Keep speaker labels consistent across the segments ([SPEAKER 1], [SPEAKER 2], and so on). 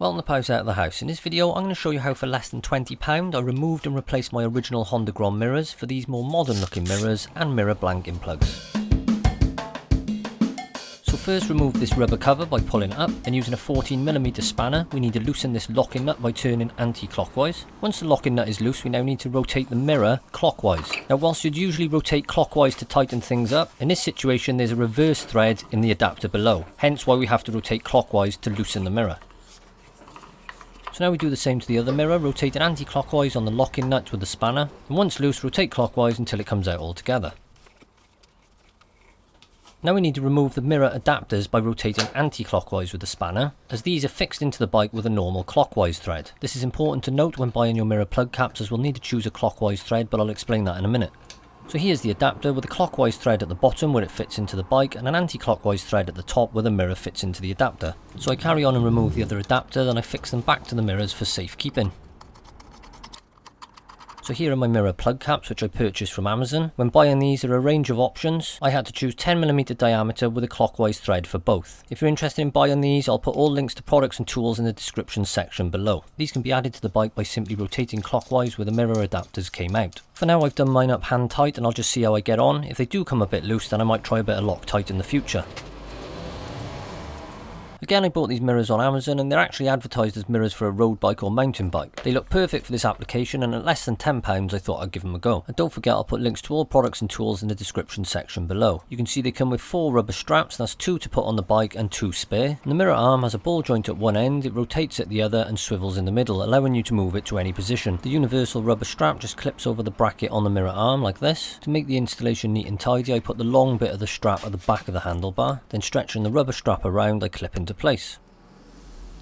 [SPEAKER 1] Welcome to POUSE out of the house. In this video I'm going to show you how for less than £20 I removed and replaced my original Honda Grom mirrors for these more modern looking mirrors and mirror blanking plugs. So first remove this rubber cover by pulling it up, and using a 14mm spanner we need to loosen this locking nut by turning anti-clockwise. Once the locking nut is loose we now need to rotate the mirror clockwise. Now whilst you'd usually rotate clockwise to tighten things up, in this situation there's a reverse thread in the adapter below, hence why we have to rotate clockwise to loosen the mirror. So now we do the same to the other mirror, rotating anti-clockwise on the locking nut with the spanner, and once loose rotate clockwise until it comes out altogether. Now we need to remove the mirror adapters by rotating anti-clockwise with the spanner, as these are fixed into the bike with a normal clockwise thread. This is important to note when buying your mirror plug caps, as we'll need to choose a clockwise thread, but I'll explain that in a minute. So here's the adapter with a clockwise thread at the bottom where it fits into the bike, and an anti-clockwise thread at the top where the mirror fits into the adapter. So I carry on and remove the other adapter, then I fix them back to the mirrors for safekeeping. So here are my mirror plug caps, which I purchased from Amazon. When buying these there are a range of options. I had to choose 10mm diameter with a clockwise thread for both. If you're interested in buying these, I'll put all links to products and tools in the description section below. These can be added to the bike by simply rotating clockwise where the mirror adapters came out. For now I've done mine up hand tight and I'll just see how I get on. If they do come a bit loose then I might try a bit of Loctite in the future. Again, I bought these mirrors on Amazon and they're actually advertised as mirrors for a road bike or mountain bike. They look perfect for this application, and at less than £10 I thought I'd give them a go. And don't forget I'll put links to all products and tools in the description section below. You can see they come with 4 rubber straps, that's 2 to put on the bike and 2 spare. And the mirror arm has a ball joint at one end, it rotates at the other and swivels in the middle, allowing you to move it to any position. The universal rubber strap just clips over the bracket on the mirror arm like this. To make the installation neat and tidy I put the long bit of the strap at the back of the handlebar, then stretching the rubber strap around I clip into place.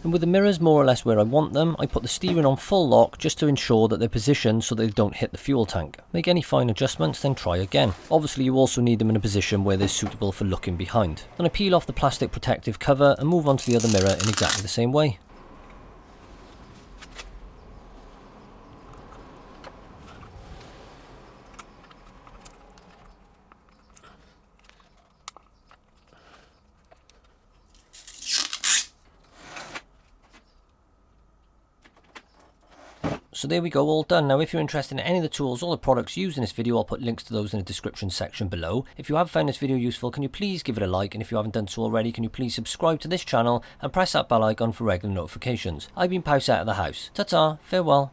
[SPEAKER 1] And with the mirrors more or less where I want them, I put the steering on full lock just to ensure that they're positioned so that they don't hit the fuel tank. Make any fine adjustments, then try again. Obviously you also need them in a position where they're suitable for looking behind. Then I peel off the plastic protective cover and move on to the other mirror in exactly the same way. So there we go, all done. Now if you're interested in any of the tools or the products used in this video, I'll put links to those in the description section below. If you have found this video useful, can you please give it a like, and if you haven't done so already, can you please subscribe to this channel and press that bell icon for regular notifications. I've been POUSE out of the house. Ta-ta, farewell.